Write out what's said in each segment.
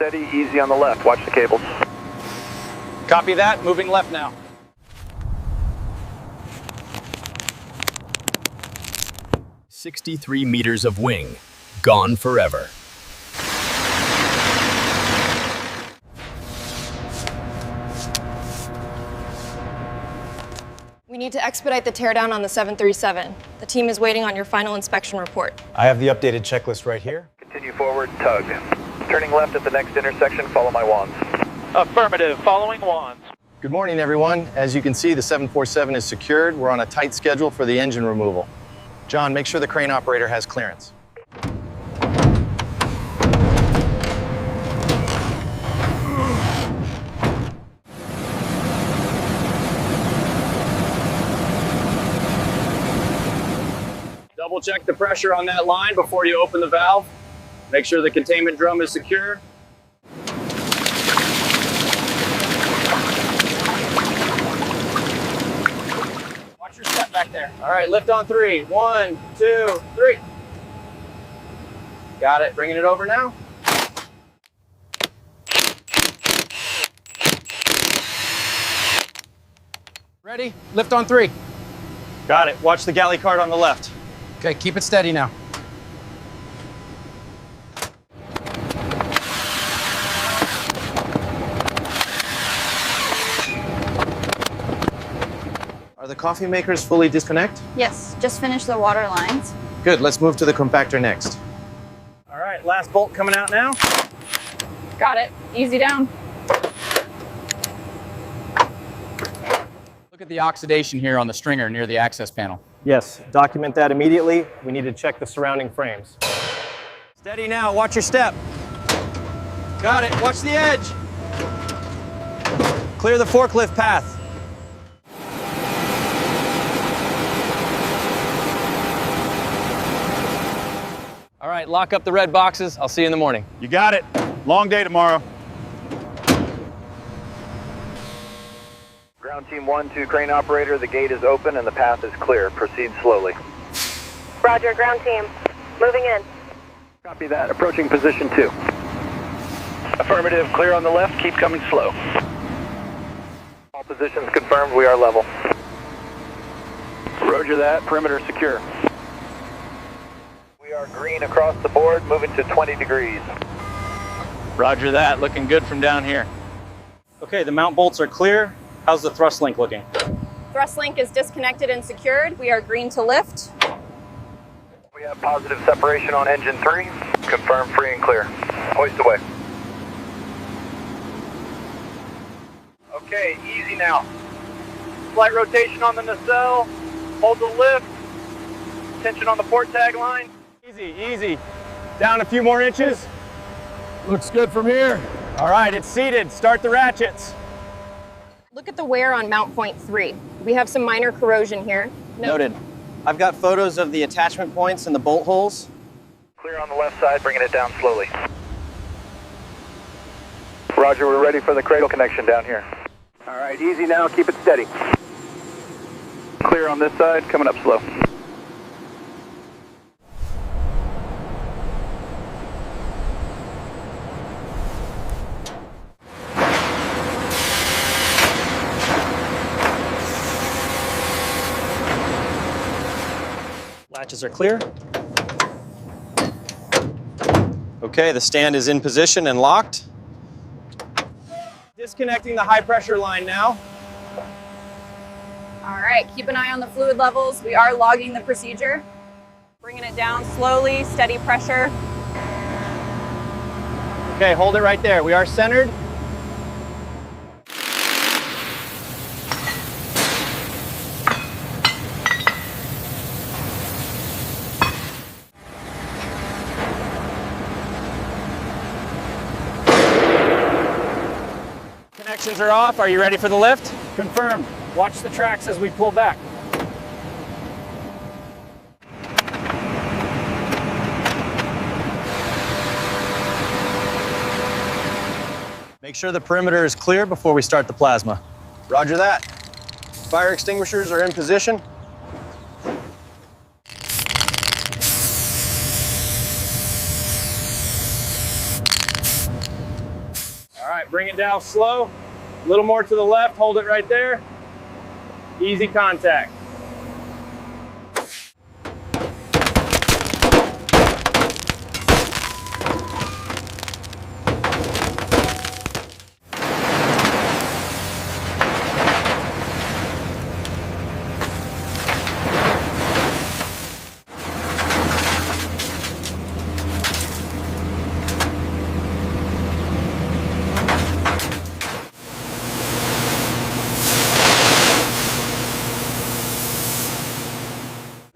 steady, easy on the left. Watch the cables. Copy that, moving left now. "63 meters of wing, gone forever." We need to expedite the teardown on the 737. The team is waiting on your final inspection report. I have the updated checklist right here. Continue forward, tug. Turning left at the next intersection, follow my wands. Affirmative, following wands. Good morning, everyone. As you can see, the 747 is secured. We're on a tight schedule for the engine removal. John, make sure the crane operator has clearance. Double check the pressure on that line before you open the valve. Make sure the containment drum is secure. Watch your step back there. All right, lift on 3. 1, 2, 3. Got it, bringing it over now. Ready? Lift on 3. Got it, watch the galley cart on the left. Okay, keep it steady now. Are the coffee makers fully disconnect? Yes, just finished the water lines. Good, let's move to the compactor next. All right, last bolt coming out now. Got it. Easy down. Look at the oxidation here on the stringer near the access panel. Yes, document that immediately. We need to check the surrounding frames. Steady now, watch your step. Got it, watch the edge. Clear the forklift path. All right, lock up the red boxes. I'll see you in the morning. You got it. Long day tomorrow. Ground team 1 to crane operator, the gate is open and the path is clear. Proceed slowly. Roger, ground team. Moving in. Copy that. Approaching position 2. Affirmative, clear on the left, keep coming slow. All positions confirmed, we are level. Roger that, perimeter secure. We are green across the board, moving to 20 degrees. Roger that, looking good from down here. Okay, the mount bolts are clear. How's the thrust link looking? Thrust link is disconnected and secured. We are green to lift. We have positive separation on engine 3. Confirm free and clear. Hoist away. Okay, easy now. Slight rotation on the nacelle. Hold the lift. Tension on the port tag line. Easy, easy. Down a few more inches. Looks good from here. All right, it's seated. Start the ratchets. Look at the wear on mount point 3. We have some minor corrosion here. Noted. I've got photos of the attachment points and the bolt holes. Clear on the left side, bringing it down slowly. Roger, we're ready for the cradle connection down here. All right, easy now, keep it steady. Clear on this side, coming up slow. Latches are clear. Okay, the stand is in position and locked. Disconnecting the high pressure line now. All right, keep an eye on the fluid levels. We are logging the procedure. Bringing it down slowly, steady pressure. Okay, hold it right there. We are centered. Connections are off. Are you ready for the lift? Confirmed. Watch the tracks as we pull back. Make sure the perimeter is clear before we start the plasma. Roger that. Fire extinguishers are in position. right, bring it down slow. A little more to the left, hold it right there. Easy contact.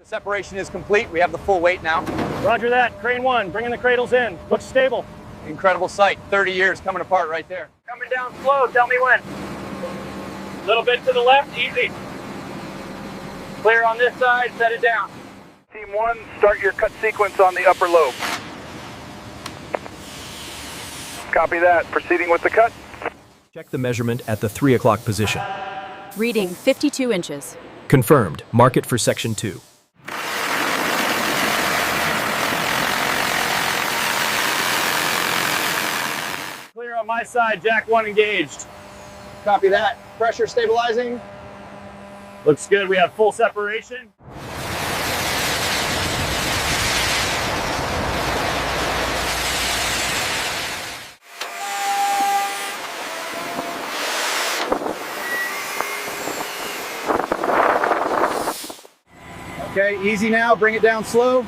Separation is complete. We have the full weight now. Roger that. Crane 1, bringing the cradles in. Looks stable. Incredible sight. 30 years coming apart right there. Coming down slow, tell me when. A little bit to the left, easy. Clear on this side, set it down. Team 1, start your cut sequence on the upper lobe. Copy that. Proceeding with the cut. Check the measurement at the 3 o'clock position. Reading 52 inches. Confirmed. Mark it for section 2. Clear on my side, Jack 1 engaged. Copy that. Pressure stabilizing. Looks good, we have full separation. Okay, easy now. Bring it down slow.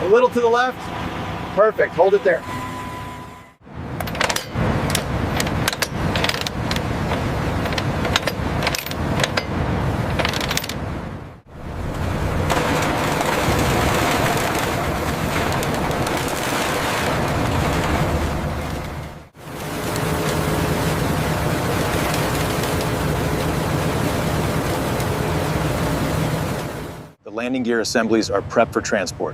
A little to the left. Perfect. Hold it there. Landing gear assemblies are prepped for transport.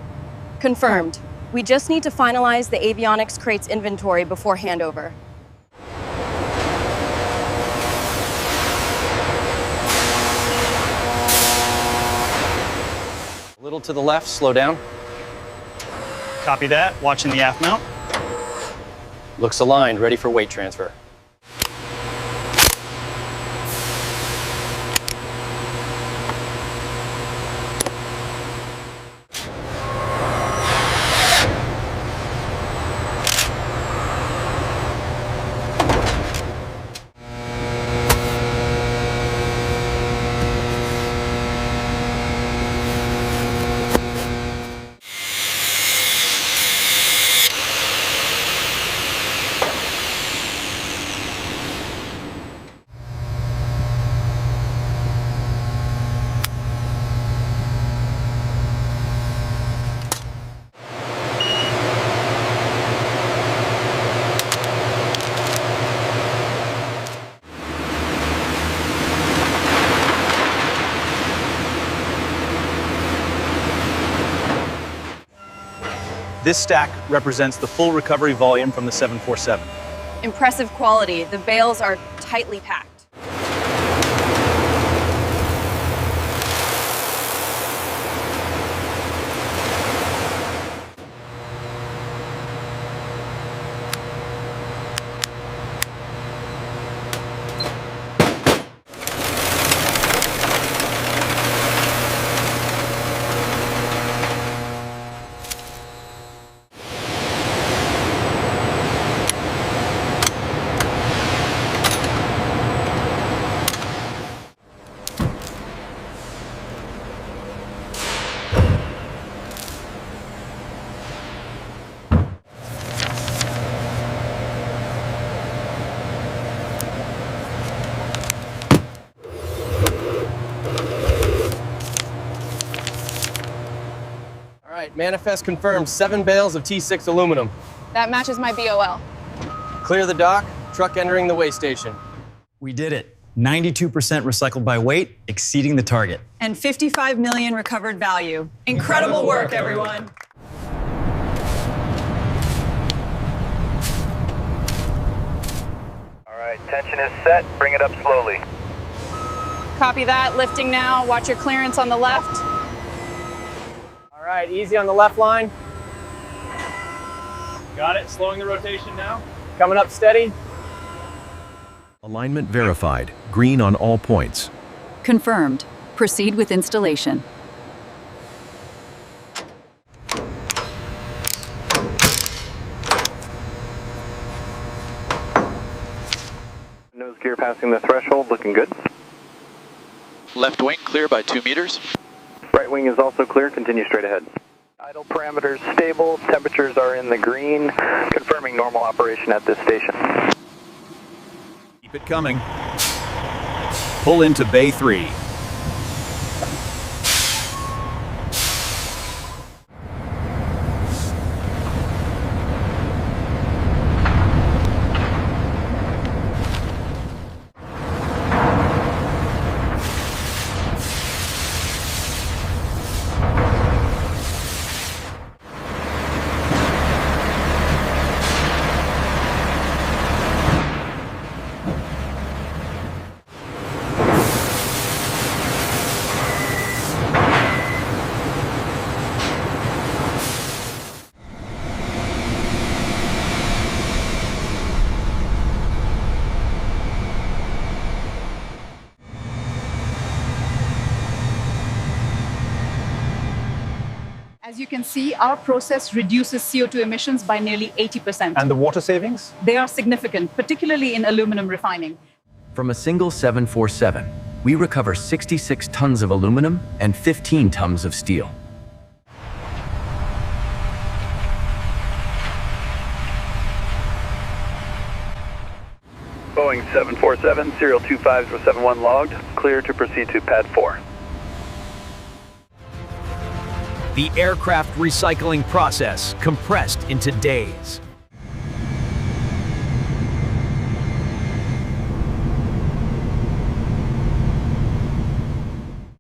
Confirmed. We just need to finalize the avionics crates inventory before handover. A little to the left, slow down. Copy that, watching the aft mount. Looks aligned, ready for weight transfer. This stack represents the full recovery volume from the 747. Impressive quality. The bales are tightly packed. All right, manifest confirmed, 7 bales of T6 aluminum. That matches my BOL. Clear the dock, truck entering the weigh station. We did it. 92% recycled by weight, exceeding the target. And 55 million recovered value. Incredible work, everyone. All right, tension is set. Bring it up slowly. Copy that. Lifting now. Watch your clearance on the left. All right, easy on the left line. Got it, slowing the rotation now. Coming up steady. Alignment verified. Green on all points. Confirmed. Proceed with installation. Nose gear passing the threshold, looking good. Left wing clear by 2 meters. Right wing is also clear, continue straight ahead. Idle parameters stable, temperatures are in the green, confirming normal operation at this station. Keep it coming. Pull into Bay 3. As you can see, our process reduces CO2 emissions by nearly 80%. And the water savings? They are significant, particularly in aluminum refining. From a single 747, we recover 66 tons of aluminum and 15 tons of steel. Boeing 747, serial 25071 logged, clear to proceed to pad 4. The aircraft recycling process compressed into days.